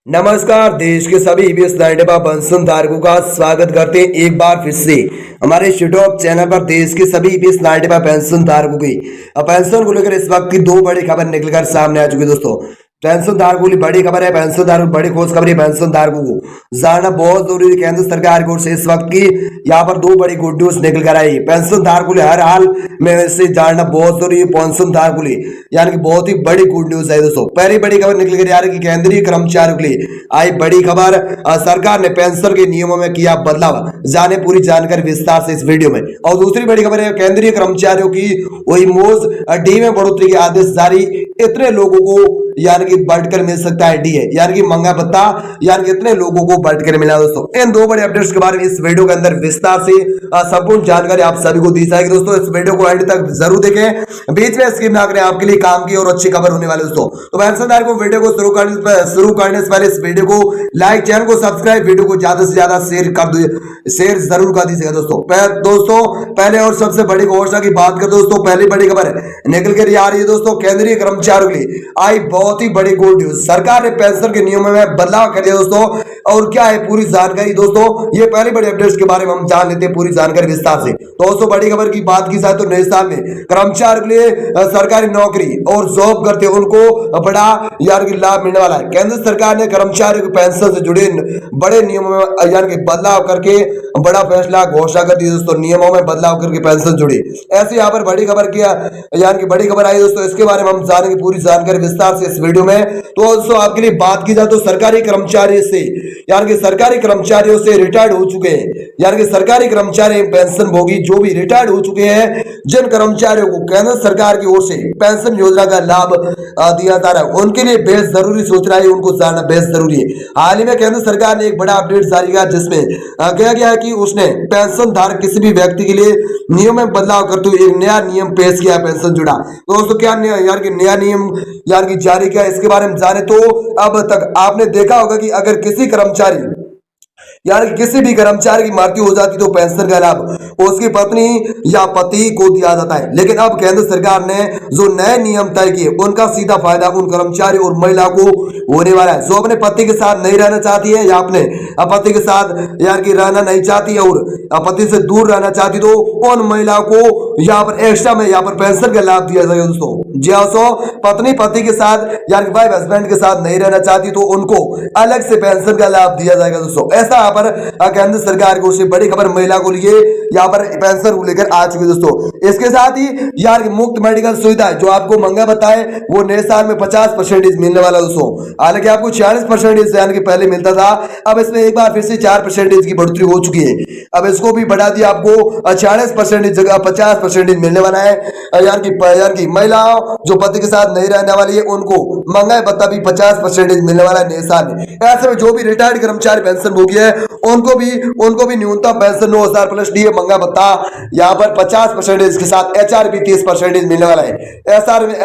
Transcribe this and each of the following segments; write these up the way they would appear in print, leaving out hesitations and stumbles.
नमस्कार। देश के सभी ईबीएस पेंशन धारकों का स्वागत करते हैं एक बार फिर से हमारे यूट्यूब चैनल पर। देश के सभी ईबीएस पेंशन धारकों की पेंशन को लेकर इस वक्त की दो बड़ी खबर निकलकर सामने आ चुकी है। दोस्तों, पेंशन धारकों की बड़ी खबर है, पेंशन धारकों बड़ी खुशखबरी, पेंशन धारकों को जानना बहुत जरूरी है। केंद्र सरकार की ओर से इस वक्त की यहाँ पर दो बड़ी गुड न्यूज निकल कर आई। पेंशन धारकों को हर हाल में से जानना बहुत जरूरी है। पेंशन धारकों को यानी कि बहुत ही बड़ी गुड न्यूज है। दोस्तों, पहली बड़ी खबर निकल कर आ रही है कि केंद्रीय कर्मचारियों के लिए आई बड़ी खबर। सरकार ने पेंशन के नियमों में किया बदलाव, जाने पूरी जानकारी विस्तार से इस वीडियो में। और दूसरी बड़ी खबर है, केंद्रीय कर्मचारियों की वही मोज डी में बढ़ोतरी के आदेश जारी। इतने लोगों को यानी कि बढ़कर मिल सकता है डी है, यानी कि महंगा भत्ता, यानी कि इतने लोगों को बढ़कर मिला। दोस्तों, इन दो बड़े अपडेट्स के बारे में इस वीडियो के अंदर विस्तार से संपूर्ण जानकारी आप सभी को दी जाएगी। दोस्तों, इस वीडियो को एंड तक जरूर देखें, बीच में स्किप ना करें, आपके लिए काम की और अच्छी खबर होने वाली। दोस्तों, तो पेंशनधारक को वीडियो को शुरू करने से पहले इस वीडियो को लाइक, चैनल को सब्सक्राइब, वीडियो को ज्यादा से ज्यादा शेयर जरूर कर दीजिएगा। दोस्तों पहले और सबसे बड़ी घोषणा की बात करें, दोस्तों पहली बड़ी खबर निकल कर आ रही है। दोस्तों, केंद्रीय कर्मचारियों के लिए आई बहुत ही बड़ी गुड न्यूज। सरकार ने पेंशन के नियमों में बदलाव कर दिया। दोस्तों, और क्या है पूरी जानकारी। दोस्तों, ये पहली बड़ी अपडेट्स के बारे में हम जान लेते हैं पूरी जानकारी विस्तार से। दोस्तों, बड़ी खबर की बात की जाए तो नए साल में कर्मचारियों के लिए सरकारी नौकरी और जॉब करते उनको बड़ा यानी कि लाभ मिलने वाला है। केंद्र सरकार ने कर्मचारियों की पेंशन से जुड़े बड़े नियमों में यानी कि बदलाव करके बड़ा फैसला घोषणा कर दी। दोस्तों, नियमों में बदलाव करके पेंशन जुड़ी, ऐसे यहाँ पर बड़ी खबर किया यानी कि बड़ी खबर आई। दोस्तों, इसके बारे में हम जानेंगे पूरी जानकारी विस्तार से इस वीडियो में। तो दोस्तों, आपके लिए बात की जाए तो सरकारी कर्मचारी से यानी कि सरकारी कर्मचारियों से रिटायर्ड हो चुके हैं, यानी कि सरकारी कर्मचारी पेंशन भोगी जो भी रिटायर्ड हो चुके हैं, जिन कर्मचारियों को केंद्र सरकार की ओर से पेंशन योजना का लाभ दिया जा रहा है, उनके लिए बेहद जरूरी सूचना है, उनको जानना बेहद जरूरी है। हाल ही में केंद्र सरकार ने एक बड़ा अपडेट जारी किया, जिसमें कहा गया है कि उसने पेंशन धारक किसी भी व्यक्ति के लिए नियम में बदलाव करते हुए एक नया नियम पेश किया, पेंशन जुड़ा। दोस्तों, क्या यानी कि नया नियम यानी कि जारी किया, इसके बारे में जाने तो अब तक आपने देखा होगा कि अगर किसी कर्मचारी यानी किसी भी कर्मचारी की मृत्यु हो जाती तो पेंशन का लाभ उसकी पत्नी या पति को दिया जाता है। लेकिन अब केंद्र सरकार ने जो नए नियम तय किए, उनका सीधा फायदा उन कर्मचारी और महिला को होने वाला है जो अपने पति के साथ नहीं रहना चाहती है या अपने पति के साथ यानी कि रहना नहीं चाहती है और पति से दूर रहना चाहती, तो उन महिलाओं को यहाँ पर एक्स्ट्रा में यहाँ पर पेंशन का लाभ दिया जाएगा। दोस्तों, जी हाँ, पत्नी पति के साथ यानी कि वाइफ हस्बैंड के साथ नहीं रहना चाहती तो उनको अलग से पेंशन का लाभ दिया जाएगा। दोस्तों, ऐसा यहाँ पर केंद्र सरकार को बड़ी खबर महिला को लिए यहाँ पर पेंशन को लेकर आ चुकी है। दोस्तों, इसके साथ ही यार मुफ्त मेडिकल सुविधा जो आपको महंगा बताए वो नए साल में 50% मिलने वाला। दोस्तों, हालांकि आपको 46% यानी कि पहले मिलता था, अब इसमें एक बार फिर से 4% की बढ़ोतरी हो चुकी है। अब इसको भी बढ़ा दिया, आपको 46% जगह 50% मिलने वाला है। यानी कि महिलाओं जो पति के साथ नहीं रहने वाली है उनको महंगा भत्ता भी 50% मिलने वाला है नए साल में। ऐसे में जो भी रिटायर्ड कर्मचारी पेंशन भोगी है उनको भी न्यूनतम पेंशन 9,000 प्लस डीए महंगा भत्ता यहाँ पर 50% के साथ एचआर भी 30% मिलने वाला है।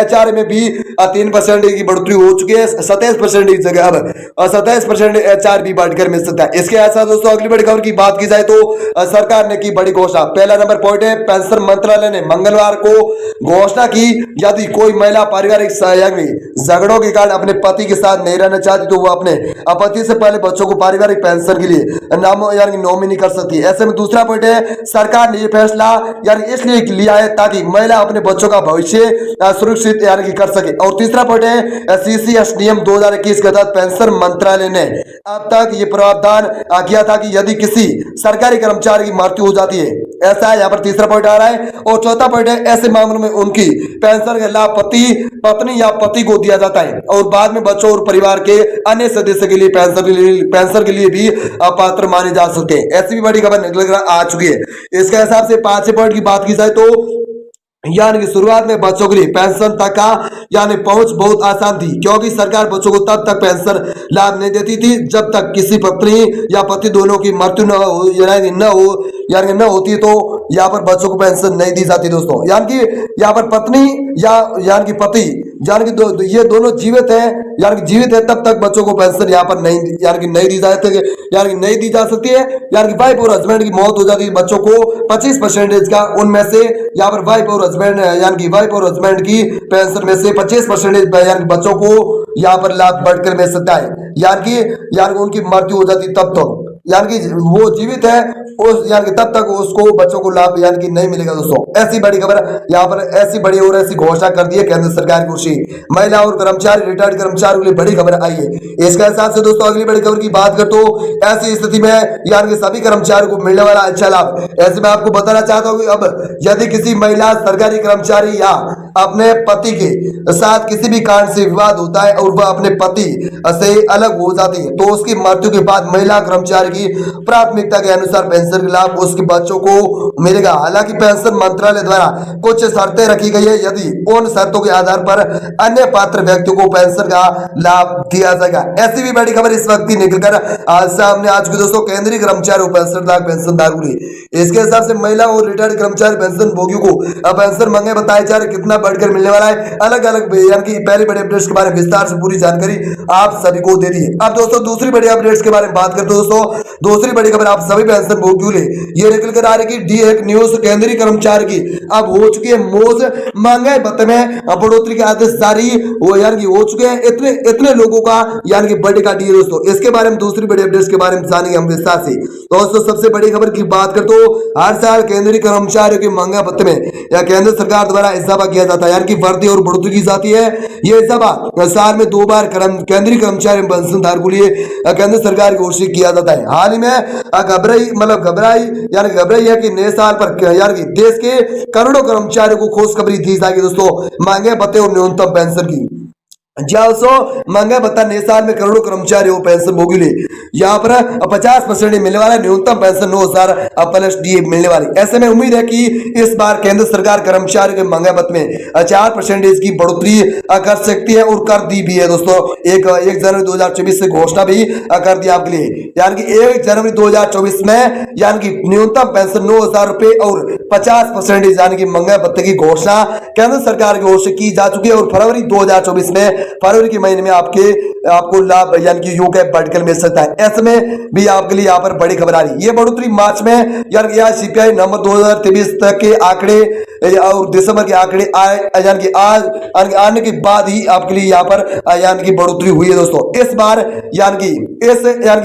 एचआर में भी 3% की बढ़ोतरी हो चुकी है, 27% की जगह अब 27% एचआर भी बढ़कर मिल सकता है। इसके साथ दोस्तों, अगली बड़ी खबर की बात की जाए तो सरकार ने की बड़ी घोषणा। पहला नंबर पॉइंट है, पेंशन मंत्रालय ने मंगलवार को घोषणा की, यदि कोई महिला पारिवारिक झगड़ों के कारण अपने पति के साथ नहीं रहना चाहती तो वो अपने पति से पहले बच्चों को पारिवारिक पेंशन के लिए नाम यानी नॉमिनी कर सकती है। ऐसे में दूसरा पॉइंट है, सरकार ने यह फैसला यानी इसलिए लिया है ताकि महिला अपने बच्चों का भविष्य सुरक्षित यानी कि कर सके। और तीसरा पॉइंट है, सीसीएस नियम 2021 के तहत पेंशन मंत्रालय ने अब तक ये प्रावधान किया था कि यदि किसी सरकारी कर्मचारी की मृत्यु हो जाती है, ऐसा है यहाँ पर तीसरा पॉइंट आ रहा है। और चौथा पॉइंट है, ऐसे मामलों में उनकी पेंशन का लाभ पत्नी या पति को दिया जाता है और बाद में बच्चों और परिवार के अन्य सदस्य के लिए पेंशन के लिए भी पात्र माने जा सकते हैं। ऐसी भी बड़ी खबर निकल कर आ चुकी है। इसके हिसाब से 5 पॉइंट की बात की जाए तो यानी कि शुरुआत में बच्चों के लिए पेंशन तक का यानी पहुंच बहुत आसान थी, क्योंकि सरकार बच्चों को तब तक पेंशन लाभ नहीं देती थी जब तक किसी पत्नी या पति दोनों की मृत्यु न होती तो यहाँ पर बच्चों को पेंशन नहीं दी जाती। दोस्तों, यानी कि यहाँ पर पत्नी यानी कि पति यानी कि ये दोनों जीवित है, यानी कि जीवित है तब तक बच्चों को पेंशन यहाँ पर नहीं दी जा सकती है। यानी कि वाइफ और हस्बैंड की मौत हो जाती है, बच्चों को 25% का उनमें से यहाँ पर वाइफ और हस्बैंड की पेंशन में से 25% यानी बच्चों को यहाँ पर लाभ बढ़कर मिल सकता है। यानी उनकी मृत्यु हो जाती तब तो यानी कि वो जीवित है उस यानी कि तब तक उसको बच्चों को लाभ यानी कि नहीं मिलेगा दोस्तों। ऐसी बड़ी खबर यहाँ पर ऐसी बड़ी और ऐसी घोषणा कर दी है केंद्र सरकार की ओर से। महिला और कर्मचारी रिटायर्ड कर्मचारियों के लिए बड़ी खबर आई है। इसके हिसाब से दोस्तों अगली बड़ी खबर की बात कर तो ऐसी स्थिति में यानी कि सभी कर्मचारियों को मिलने वाला अच्छा लाभ। ऐसे में आपको बताना चाहता हूँ कि अब यदि किसी महिला सरकारी कर्मचारी या अपने पति के साथ किसी भी कारण से विवाद होता है और वह अपने पति से अलग हो जाती है तो उसकी मृत्यु के बाद महिला कर्मचारी की प्राथमिकता के अनुसार पेंशन का लाभ उसके बच्चों को मिलेगा। हालांकि पेंशन मंत्रालय द्वारा कुछ शर्तें रखी गई है। यदि उन शर्तों के आधार पर अन्य पात्र व्यक्तियों को पेंशन का लाभ दिया जाएगा। ऐसी भी बड़ी खबर इस वक्त ही निकलकर आज सामने आ चुकी दोस्तों केंद्रीय कर्मचारी पेंशन लाभ पेंशन धारकों के लिए। इसके हिसाब से महिला और रिटायर्ड कर्मचारी पेंशन भोगियों को पेंशन मांगे बताए जा रहे कितना बढ़कर मिलने वाला है। अलग अलग यानी कि पहले बड़े अपडेट्स के बारे में विस्तार से पूरी जानकारी आप सभी को दे दी है। अब दोस्तों दूसरी बड़ी अपडेट्स के बारे में बात करते हैं दोस्तों। दूसरी बड़ी खबर आप सभी पेंशन भोगियों ले ये निकल कर आ रही डी एक न्यूज केंद्रीय कर्मचारी की अब हो चुकी है मौज। महंगाई भत्ते में बढ़ोतरी के आदेश जारी वो यानी कि हो चुके हैं इतने लोगों का यानी कि बर्थडे का डी दोस्तों। इसके बारे में दूसरी बड़ी अपडेट्स के बारे में जानेंगे हम विस्तार से। दोस्तों सबसे बड़ी खबर की बात कर तो हर साल केंद्रीय कर्मचारियों के महंगाई भत्ते में या केंद्र सरकार द्वारा इजाफा किया जाता है यानी कि वृद्धि और बढ़ोतरी की जाती है। ये इजाफा साल में 2 बार केंद्रीय कर्मचारी पेंशन धारकों के लिए केंद्र सरकार की ओर से किया जाता है। हाल ही में घबराई है कि नए साल पर यानी कि देश के करोड़ों कर्मचारियों को खुशखबरी दी जाएगी दोस्तों महंगे भत्ते और न्यूनतम पेंशन की। महंगा भत्ता नए साल में करोड़ों कर्मचारी और पेंशन भोगी ले यहाँ पर 50% मिलने वाला न्यूनतम पेंशन 9,000 प्लस डी मिलने वाली। ऐसे में उम्मीद है कि इस बार केंद्र सरकार कर्मचारियों के महंगा भत्ते में 4% की बढ़ोतरी कर सकती है और कर दी भी है दोस्तों। 1 जनवरी 2024 से घोषणा भी कर दी आपके लिए यानी कि 1 जनवरी 2024 में यानी कि न्यूनतम पेंशन 9,000 रुपए और 50% यानी कि महंगा भत्ते की घोषणा केंद्र सरकार की ओर से की जा चुकी है। और फरवरी 2024 में फरवरी के महीने में आपको लाभ यानी कि योग बढ़कर मिल सकता है। ऐसे में भी आपके लिए यहाँ पर बड़ी खबर आ रही है। ये बढ़ोतरी मार्च में यानी कि सीपीआई नवंबर 2023 तक के आंकड़े और दिसंबर के आंकड़े यानी कि आज आने के बाद ही आपके लिए यहाँ पर यानी कि बढ़ोतरी हुई है दोस्तों। इस बार यानी कि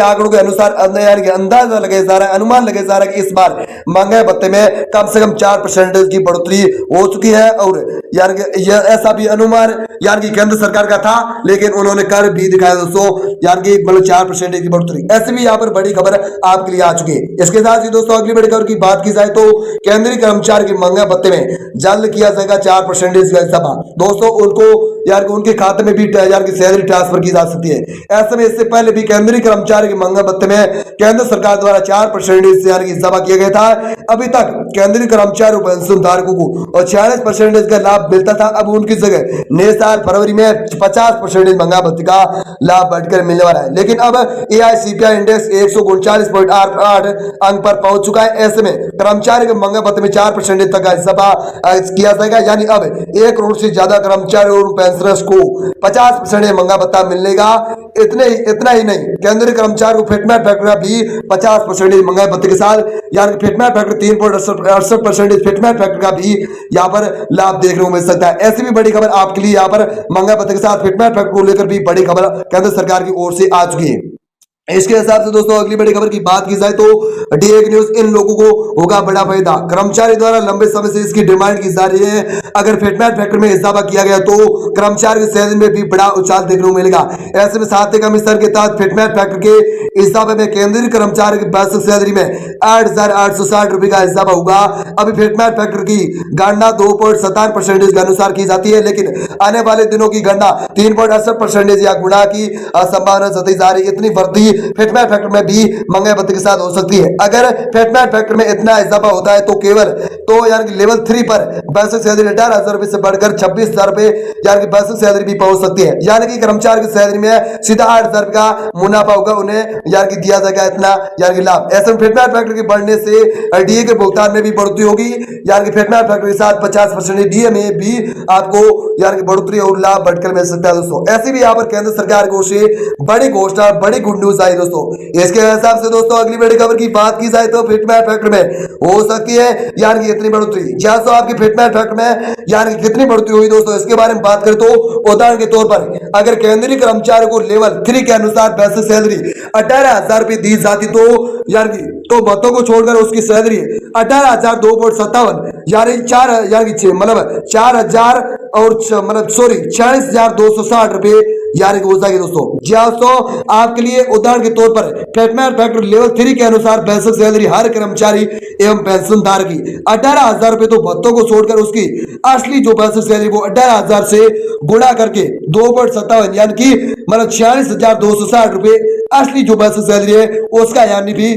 आंकड़ों के अनुसार यानी कि अंदाजा लगाया जा रहा है, अनुमान लगाया जा रहा है कि इस बार महंगाई भत्ते में कम से कम 4% की बढ़ोतरी हो चुकी है। और यानी कि ऐसा भी अनुमान यानी कि केंद्र सरकार का था लेकिन उन्होंने कर भी दिखाया दोस्तों यानी कि मतलब 4% की बढ़ोतरी। ऐसे भी यहाँ पर बड़ी खबर आपके लिए आ चुकी है। इसके साथ ही दोस्तों अगली बड़ी खबर की बात की जाए तो केंद्रीय कर्मचारी के महंगाई भत्ते में जल्द किया जाएगा 4% का इजाफा दोस्तों। उनको यानी कि उनके खाते में भी यानी कि सैलरी ट्रांसफर की जा सकती है। ऐसे में इससे पहले भी केंद्रीय कर्मचारी के महंगाई भत्ते में केंद्र सरकार द्वारा 4% यानी कि इजाफा किया गया था। अभी तक केंद्रीय कर्मचारी पेंशन धारकों को 46% का लाभ मिलता था। अब उनकी जगह नए साल फरवरी में 50% महंगाई भत्ते का लाभ बढ़कर मिलने वाला है। लेकिन अब एआईसीपीआई इंडेक्स 139.88 अंक पर पहुंच चुका है। ऐसे में कर्मचारी के महंगाई भत्ते में 4% तक का इजाफा किया जाएगा यानी अब 1 करोड़ से ज्यादा कर्मचारी और पेंशनर्स को 50% महंगा भत्ता मिलेगा। इतना ही नहीं केंद्रीय कर्मचारी को फिटमेंट फैक्टर का भी 50% महंगाई भत्ते के साथ यानी कि फिटमेंट फैक्टर 3.68% फिटमेंट फैक्टर का भी यहाँ पर लाभ देखने को मिल सकता है। ऐसी भी बड़ी खबर आपके लिए यहाँ पर महंगाई भत्ते के साथ फिटमेंट फैक्टर को लेकर भी बड़ी खबर केंद्र सरकार की ओर से आ चुकी है। इसके हिसाब से दोस्तों अगली बड़ी खबर की बात की जाए तो डी1 न्यूज इन लोगों को होगा बड़ा फायदा। कर्मचारी द्वारा लंबे समय से इसकी डिमांड की जा रही है। अगर फिटमेंट फैक्टर में इजाफा किया गया तो कर्मचारी की सैलरी में भी बड़ा उछाल देखने को मिलेगा। ऐसे में सातवें कमीशन के तहत फिटमेंट फैक्टर के इजाफे में केंद्रीय कर्मचारी की बेसिक सैलरी में 8,860 रुपए का इजाफा होगा। अभी फिटमेंट फैक्टर की गणना 2.57% के अनुसार की जाती है लेकिन आने वाले दिनों की गणना 3.68% या गुणा की संभावना जताई जा रही है। इतनी वृद्धि फिटमेंट फैक्टर में भी महंगाई भत्ते के साथ हो सकती है। अगर फिटमेंट फैक्टर में इतना इजाफा होता है तो यानी कि लेवल 3 पर बेसिक सैलरी 18,000 रुपए से बढ़कर 26,000 रुपए यानी कि बेसिक सैलरी भी पहुंच सकती है। यानी कि कर्मचारी की सैलरी में सीधा 8,000 का मुनाफा होगा, उन्हें यानी कि दिया जाएगा इतना यानी कि लाभ। ऐसे में फिटमेंट फैक्टर के बढ़ने से डीए के भुगतान में भी बढ़ोतरी होगी यानी कि फिटमेंट फैक्टर के साथ 50% डीए में भी आपको यानी कि बढ़ोतरी और लाभ बढ़कर मिल सकता है दोस्तों। ऐसी भी यहाँ पर केंद्र सरकार की ओर से बड़ी घोषणा बड़ी गुड न्यूज होता है दोस्तों। इसके हिसाब से दोस्तों अगली बड़ी खबर की बात की जाए तो फिटमेट फैक्टर में हो सकती है यानी कि इतनी बढ़ोतरी। जहां सो आपकी फिटमेट फैक्टर में यानी कि कितनी बढ़ोतरी हुई दोस्तों, इसके बारे में बात करें तो उदाहरण के तौर पर अगर केंद्रीय कर्मचारी को लेवल 3 के अनुसार बेसिक सैलरी 18,000 रुपए दी जाती तो यानी तो भत्तों को छोड़कर उसकी सैलरी 18,257 यानी 4,000 और मतलब सॉरी 46,260 रुपए यानी कि हो जाएगी दोस्तों। दोस्तों आपके लिए उदाहरण के तौर पर फिटमेट फैक्टर लेवल 3 के अनुसार बेसिक सैलरी हर कर्मचारी एवं पेंशनधार की 18,000 रुपए तो भत्तों को छोड़कर उसकी असली जो बेसिक सैलरी वो 18,000 से गुणा करके 2.57 यानी कि मतलब 46,260 रुपए असली जो बेसिक सैलरी है उसका यानी कि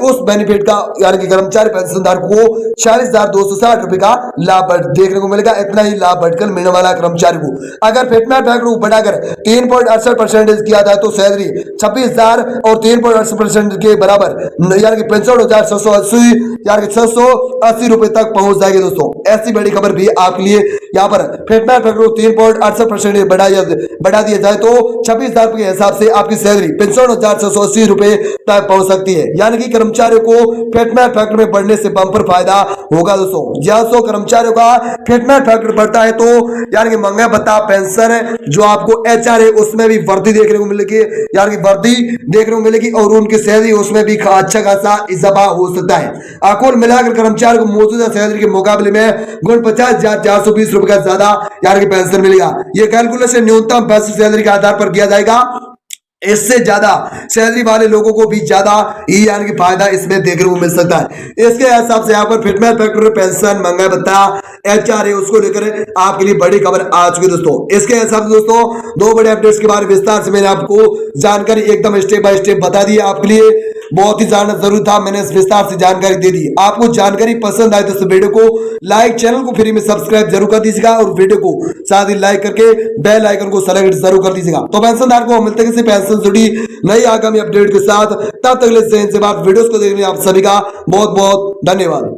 उस बेनिफिट का यानी कि कर्मचारी पेंशनधारक को 46,260 रुपए का लाभ देखने को मिलेगा। इतना ही लाभ बढ़कर मिलने वाला कर्मचारी को अगर फिटमेट फैक्टर को बढ़ाकर 3.68% किया जाए तो सैलरी 26,000 और 3.68% के बराबर यानी कि 65,680 यानी कि 680 रुपए तक पहुंच जाएगी दोस्तों। ऐसी बड़ी खबर भी आपके लिए यहाँ पर फिटमेट फैक्टर को 3.68% बढ़ा दिया जाए तो 26,000 के हिसाब से आपकी सैलरी 65,680 रुपए तक पहुंच सकती है। यानी कि कर्मचारियों को फिटमेट फैक्टर में बढ़ने से बम्पर फायदा होगा दोस्तों। जहां कर्मचारियों का फिटमेट फैक्टर बढ़ता है तो यानी कि महंगा भत्ता पेंशन जो आपको एचआर है उसमें भी वृद्धि देखने को मिलेगी, यानी कि वृद्धि देखने को मिलेगी और उनकी सैलरी उसमें भी अच्छा खासा इजाफा हो सकता है। कुल मिलाकर कर्मचारी को मौजूदा सैलरी के मुकाबले में 49,420 रुपए का ज्यादा यानी कि पेंशन मिलेगा। यह कैलकुलेशन न्यूनतम बेसिक सैलरी के आधार पर किया जाएगा। इससे ज्यादा सैलरी वाले लोगों को भी ज्यादा ही यानी कि फायदा इसमें देखने को मिल सकता है। इसके हिसाब से यहाँ पर फिटमेट फैक्टर पेंशन महंगाई भत्ता एचआर है उसको लेकर आपके लिए बड़ी खबर आ चुकी है दोस्तों। इसके हिसाब से दोस्तों दो बड़े अपडेट्स के बारे में विस्तार से मैंने आपको जानकारी एकदम स्टेप बाय स्टेप बता दी। आपके लिए बहुत ही जानना जरूरी था, मैंने इस विस्तार से जानकारी दे दी। आपको जानकारी पसंद आए तो इस वीडियो को लाइक, चैनल को फ्री में सब्सक्राइब जरूर कर दीजिएगा और वीडियो को साथ ही लाइक करके बेल आइकन को सेलेक्ट जरूर कर दीजिएगा। तो पेंशनधार को मिलते हैं किसी पेंशन जुड़ी नई आगामी अपडेट के साथ। तब तक ले से बात वीडियोस को देखने आप सभी का बहुत बहुत धन्यवाद।